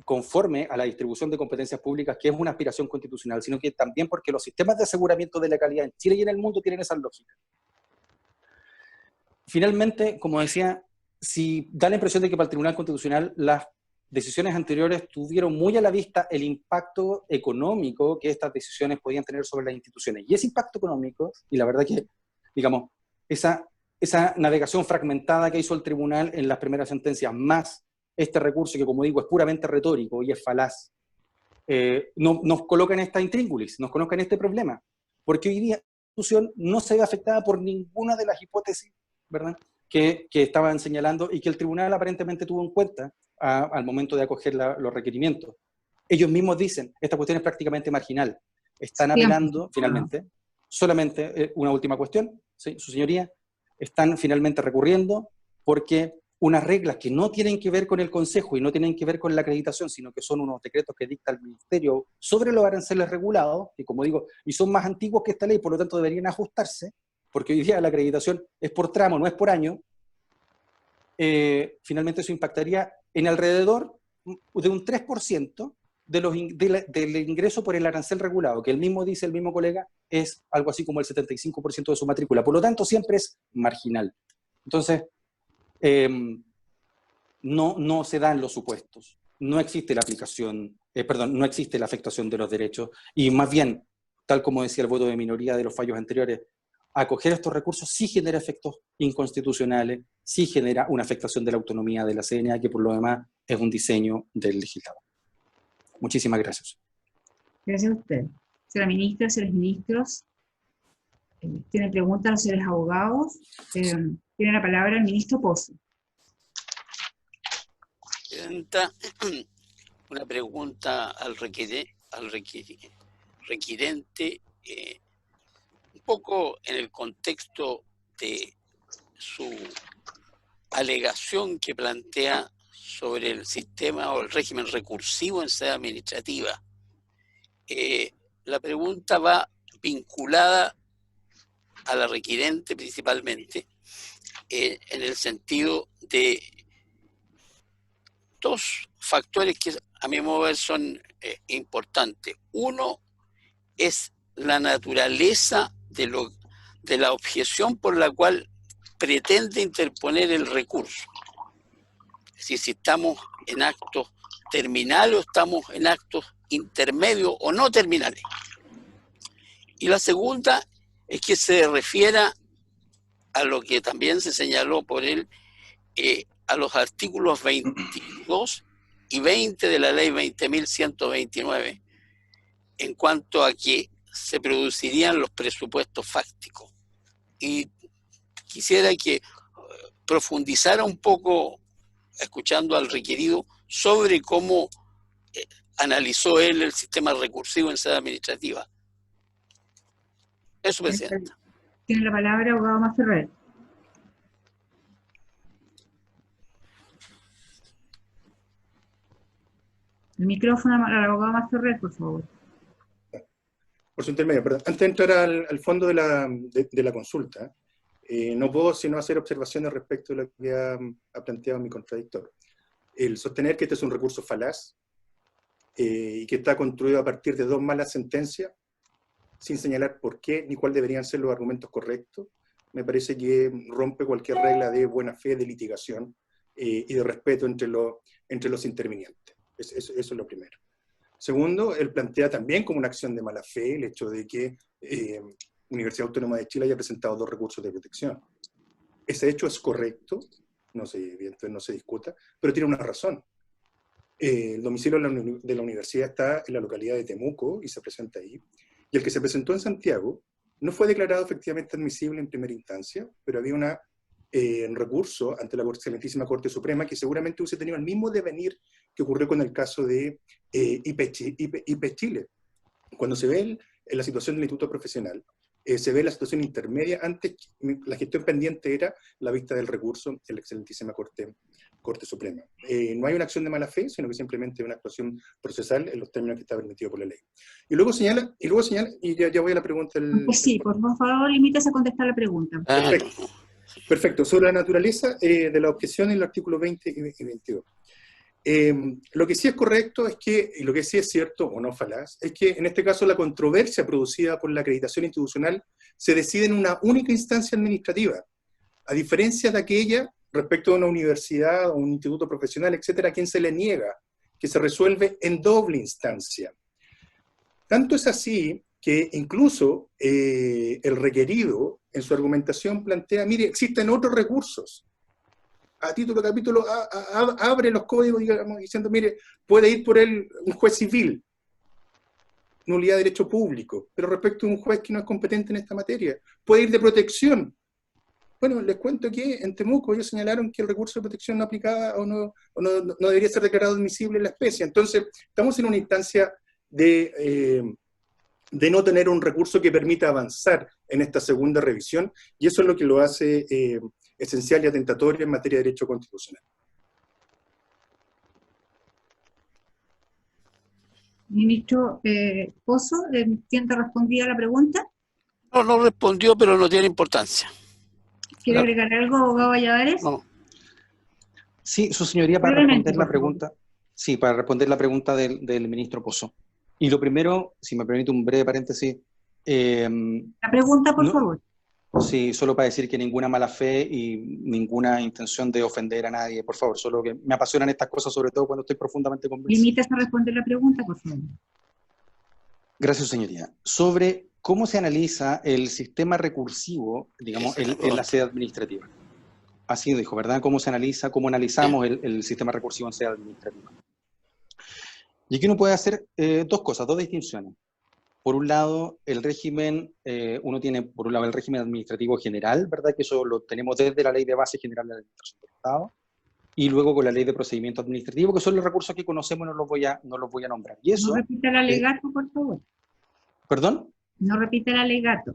conforme a la distribución de competencias públicas, que es una aspiración constitucional, sino que también porque los sistemas de aseguramiento de la calidad en Chile y en el mundo tienen esa lógica. Finalmente, como decía, si da la impresión de que para el Tribunal Constitucional las decisiones anteriores tuvieron muy a la vista el impacto económico que estas decisiones podían tener sobre las instituciones. Y ese impacto económico, y la verdad que, digamos, esa navegación fragmentada que hizo el Tribunal en las primeras sentencias, más este recurso que, como digo, es puramente retórico y es falaz, nos coloca en esta intríngulis, nos coloca en este problema. Porque hoy día la institución no se ve afectada por ninguna de las hipótesis, ¿verdad?, que estaban señalando y que el Tribunal aparentemente tuvo en cuenta al momento de acoger los requerimientos. Ellos mismos dicen, esta cuestión es prácticamente marginal. Están apelando, finalmente, solamente una última cuestión, ¿sí? Su señoría, están finalmente recurriendo porque unas reglas que no tienen que ver con el Consejo y no tienen que ver con la acreditación, sino que son unos decretos que dicta el Ministerio sobre los aranceles regulados, que como digo, y son más antiguos que esta ley, por lo tanto deberían ajustarse, porque hoy día la acreditación es por tramo, no es por año. Finalmente eso impactaría en alrededor de un 3% del ingreso por el arancel regulado, que el mismo dice, el mismo colega, es algo así como el 75% de su matrícula. Por lo tanto, siempre es marginal. Entonces, no se dan los supuestos. No existe la aplicación, no existe la afectación de los derechos, y más bien, tal como decía el voto de minoría de los fallos anteriores, acoger estos recursos sí genera efectos inconstitucionales, sí genera una afectación de la autonomía de la CNA, que por lo demás es un diseño del legislador. Muchísimas gracias. Gracias a usted. Señora ministra, señores ministros, ¿tienen preguntas los señores abogados? Tiene la palabra el ministro Pozo. Presidenta, una pregunta al requirente, un poco en el contexto de su alegación que plantea sobre el sistema o el régimen recursivo en sede administrativa. La pregunta va vinculada a la requirente principalmente, en el sentido de dos factores que a mi modo de ver son importantes. Uno es la naturaleza de la objeción por la cual pretende interponer el recurso. Es decir, si estamos en actos terminales o estamos en actos intermedios o no terminales. Y la segunda es que se refiera a lo que también se señaló por él, a los artículos 22 y 20 de la ley 20.129, en cuanto a que se producirían los presupuestos fácticos. Y quisiera que profundizara un poco, escuchando al requerido, sobre cómo analizó él el sistema recursivo en sede administrativa. Eso, presidenta. Tiene la palabra abogado Masferrer. El micrófono al abogado Masferrer, por favor. Por su intermedio, perdón. Antes de entrar al fondo de la consulta, no puedo sino hacer observaciones respecto a lo que ha planteado mi contradictor. El sostener que este es un recurso falaz y que está construido a partir de 2 malas sentencias, sin señalar por qué ni cuál deberían ser los argumentos correctos, me parece que rompe cualquier regla de buena fe, de litigación y de respeto entre los intervinientes. Eso es lo primero. Segundo, él plantea también como una acción de mala fe el hecho de que Universidad Autónoma de Chile haya presentado 2 recursos de protección. Ese hecho es correcto, evidentemente no se discuta, pero tiene una razón. El domicilio de la universidad está en la localidad de Temuco y se presenta ahí. Y el que se presentó en Santiago no fue declarado efectivamente admisible en primera instancia, pero había un recurso ante la Excelentísima Corte Suprema que seguramente hubiese tenido el mismo devenir que ocurrió con el caso de IP Chile. Cuando se ve la situación del instituto profesional, se ve la situación intermedia. Antes, la gestión pendiente era la vista del recurso en la Excelentísima Corte Suprema. No hay una acción de mala fe, sino que simplemente una actuación procesal en los términos que está permitido por la ley. Y luego señala, y ya voy a la pregunta del... Pues sí, por favor, limítese a contestar la pregunta. Perfecto. Sobre la naturaleza de la objeción en el artículo 20 y 22. Lo que sí es correcto es que, y lo que sí es cierto o no falaz, es que en este caso la controversia producida por la acreditación institucional se decide en una única instancia administrativa, a diferencia de aquella respecto a una universidad o un instituto profesional, etcétera, a quien se le niega, que se resuelve en doble instancia. Tanto es así que incluso el requerido en su argumentación plantea, mire, existen otros recursos. A título de capítulo abre los códigos, digamos, diciendo, mire, puede ir por él un juez civil, nulidad de derecho público, pero respecto a un juez que no es competente en esta materia, puede ir de protección. Bueno, les cuento que en Temuco ellos señalaron que el recurso de protección no aplicaba o no debería ser declarado admisible en la especie. Entonces, estamos en una instancia de no tener un recurso que permita avanzar en esta segunda revisión, y eso es lo que lo hace esencial y atentatorio en materia de derecho constitucional. Ministro Pozo, ¿entiende respondida la pregunta? No respondió, pero no tiene importancia. ¿Quiere agregar algo, abogado Valladares? No. Sí, su señoría, para responder la pregunta. Sí, para responder la pregunta del ministro Pozo. Y lo primero, si me permite un breve paréntesis. La pregunta, por favor. Sí, solo para decir que ninguna mala fe y ninguna intención de ofender a nadie, por favor. Solo que me apasionan estas cosas, sobre todo cuando estoy profundamente convencido. Limítese a responder la pregunta, por favor. Gracias, señoría. Sobre cómo se analiza el sistema recursivo, digamos, en la sede administrativa. Así dijo, ¿verdad? ¿Cómo se analiza, cómo analizamos el sistema recursivo en sede administrativa? Y aquí uno puede hacer 2 cosas, 2 distinciones. Por un lado, el régimen, uno tiene por un lado el régimen administrativo general, ¿verdad? Que eso lo tenemos desde la Ley de Base General de la Administración del Estado, y luego con la Ley de Procedimiento Administrativo, que son los recursos que conocemos, no los voy a nombrar. Y eso, no repita el alegato, por favor. ¿Perdón? No repita el alegato.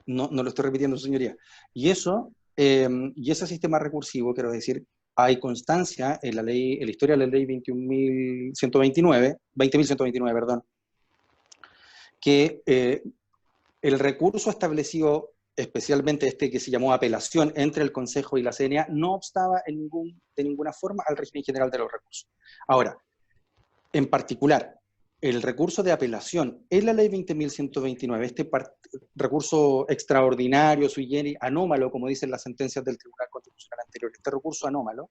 No lo estoy repitiendo, señoría. Y eso, y ese sistema recursivo, quiero decir, hay constancia en la ley, en la historia de la ley 20.129, perdón, que el recurso establecido, especialmente este que se llamó apelación entre el Consejo y la CNA, no obstaba de ninguna forma al régimen general de los recursos. Ahora, en particular, el recurso de apelación en la ley 20.129, este recurso extraordinario, sui generis, anómalo, como dicen las sentencias del Tribunal Constitucional anterior, este recurso anómalo,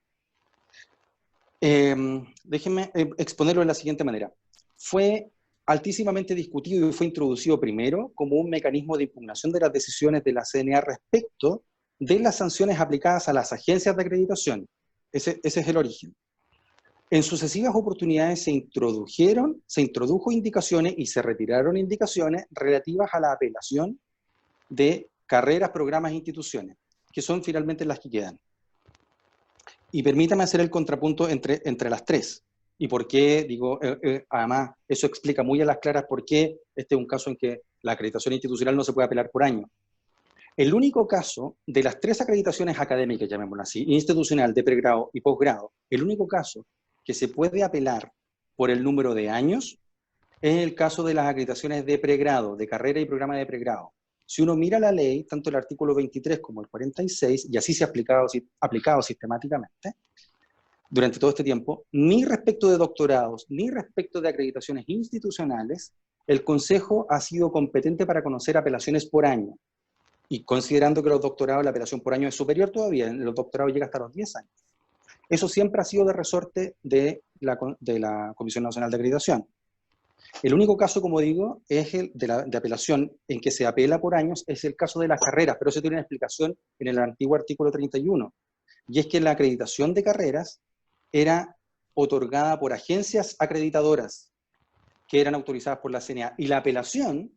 déjenme exponerlo de la siguiente manera. Fue altísimamente discutido y fue introducido primero como un mecanismo de impugnación de las decisiones de la CNA respecto de las sanciones aplicadas a las agencias de acreditación. Ese es el origen. En sucesivas oportunidades se introdujo indicaciones y se retiraron indicaciones relativas a la apelación de carreras, programas e instituciones, que son finalmente las que quedan. Y permítame hacer el contrapunto entre las tres. Y por qué, digo, además, eso explica muy a las claras por qué este es un caso en que la acreditación institucional no se puede apelar por año. El único caso de las 3 acreditaciones académicas, llamémoslo así, institucional, de pregrado y posgrado, el único caso que se puede apelar por el número de años es el caso de las acreditaciones de pregrado, de carrera y programa de pregrado. Si uno mira la ley, tanto el artículo 23 como el 46, y así se ha aplicado sistemáticamente, durante todo este tiempo, ni respecto de doctorados, ni respecto de acreditaciones institucionales, el Consejo ha sido competente para conocer apelaciones por año. Y considerando que los doctorados, la apelación por año es superior todavía, en los doctorados llega hasta los 10 años. Eso siempre ha sido de resorte de la Comisión Nacional de Acreditación. El único caso, como digo, es el de apelación en que se apela por años, es el caso de las carreras, pero eso tiene una explicación en el antiguo artículo 31. Y es que la acreditación de carreras era otorgada por agencias acreditadoras que eran autorizadas por la CNA, y la apelación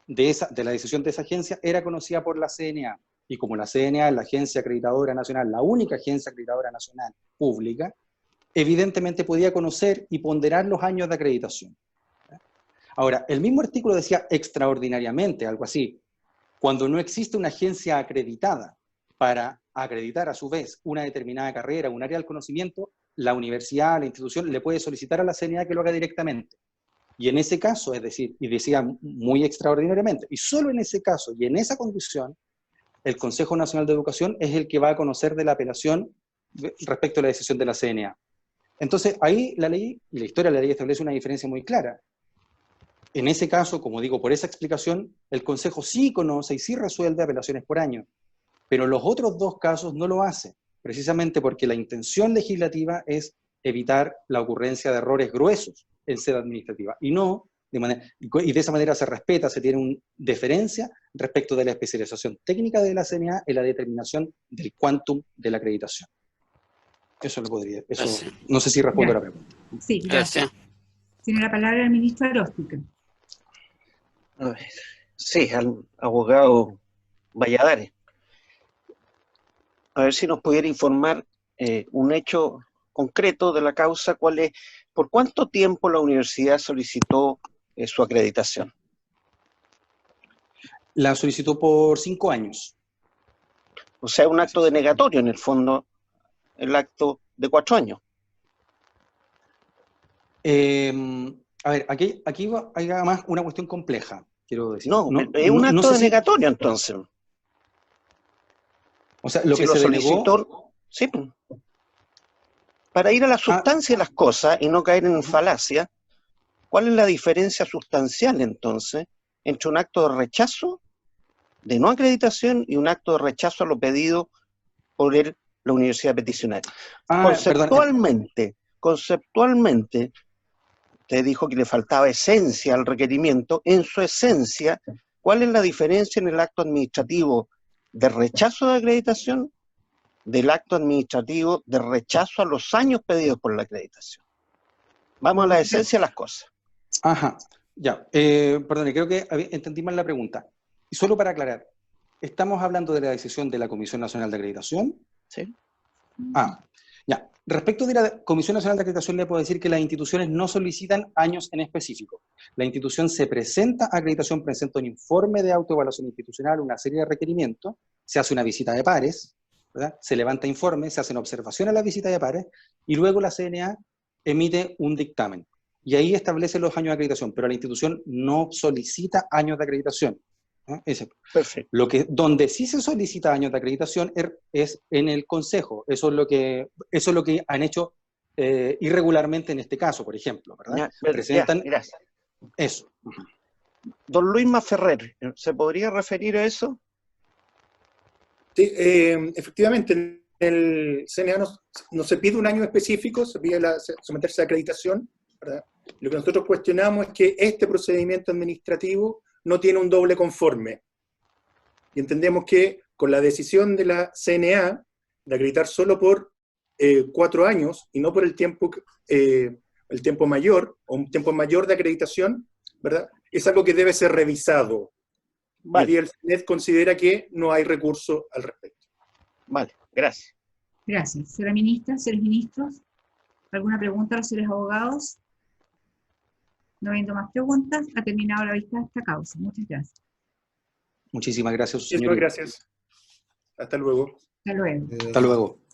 de la decisión de esa agencia era conocida por la CNA. Y como la CNA es la agencia acreditadora nacional, la única agencia acreditadora nacional pública, evidentemente podía conocer y ponderar los años de acreditación. Ahora, el mismo artículo decía extraordinariamente, algo así, cuando no existe una agencia acreditada para acreditar a su vez una determinada carrera, un área del conocimiento, la universidad, la institución, le puede solicitar a la CNA que lo haga directamente. Y en ese caso, es decir, y decía muy extraordinariamente, y solo en ese caso y en esa condición, el Consejo Nacional de Educación es el que va a conocer de la apelación respecto a la decisión de la CNA. Entonces, ahí la ley y la historia de la ley establece una diferencia muy clara. En ese caso, como digo, por esa explicación, el Consejo sí conoce y sí resuelve apelaciones por año, pero los otros dos casos no lo hace, precisamente porque la intención legislativa es evitar la ocurrencia de errores gruesos en sede administrativa, y de esa manera se respeta, se tiene una deferencia respecto de la especialización técnica de la CNA en la determinación del quantum de la acreditación. Eso lo podría, no sé si respondo a la pregunta. Sí, gracias. Tiene la palabra el ministro Aróstica. Sí, al abogado Valladares. A ver si nos pudiera informar un hecho concreto de la causa, por cuánto tiempo la universidad solicitó su acreditación. La solicitó por 5 años. O sea, un acto denegatorio, en el fondo, el acto de 4 años. A ver, aquí hay además una cuestión compleja, quiero decir. No, es un acto denegatorio, entonces. O sea, lo si que lo se solicitó, denegó... Sí. Para ir a la sustancia de las cosas y no caer en falacia, ¿cuál es la diferencia sustancial, entonces, entre un acto de rechazo, de no acreditación, y un acto de rechazo a lo pedido por la universidad peticionaria? Conceptualmente, usted dijo que le faltaba esencia al requerimiento. En su esencia, ¿cuál es la diferencia en el acto administrativo de rechazo de acreditación del acto administrativo de rechazo a los años pedidos por la acreditación? Vamos a la esencia de las cosas. Ajá, ya. Perdón, creo que entendí mal la pregunta. Y solo para aclarar, ¿estamos hablando de la decisión de la Comisión Nacional de Acreditación? Sí. Ya. Respecto de la Comisión Nacional de Acreditación, le puedo decir que las instituciones no solicitan años en específico. La institución se presenta a acreditación, presenta un informe de autoevaluación institucional, una serie de requerimientos, se hace una visita de pares, ¿verdad? Se levanta informe, se hacen observaciones a la visita de pares, y luego la CNA emite un dictamen. Y ahí establece los años de acreditación, pero la institución no solicita años de acreditación. Perfecto. Donde sí se solicita años de acreditación es en el Consejo. Eso es lo que han hecho irregularmente en este caso, por ejemplo, ¿verdad? Presentan gracias. Eso. Don Luis Maferrer, ¿se podría referir a eso? Sí, efectivamente, en el CNA no se pide un año específico, se pide someterse a acreditación, ¿verdad? Lo que nosotros cuestionamos es que este procedimiento administrativo no tiene un doble conforme. Y entendemos que con la decisión de la CNA de acreditar solo por 4 años y no por el tiempo mayor, o un tiempo mayor de acreditación, ¿verdad? Es algo que debe ser revisado. Vale. Y el CNED considera que no hay recurso al respecto. Vale, gracias. Gracias. Señora ministra, señores ministros, ¿alguna pregunta a los señores abogados? No habiendo más preguntas, ha terminado la vista de esta causa. Muchas gracias. Muchísimas gracias, señor. Muchísimas gracias. Hasta luego. Hasta luego. Hasta luego.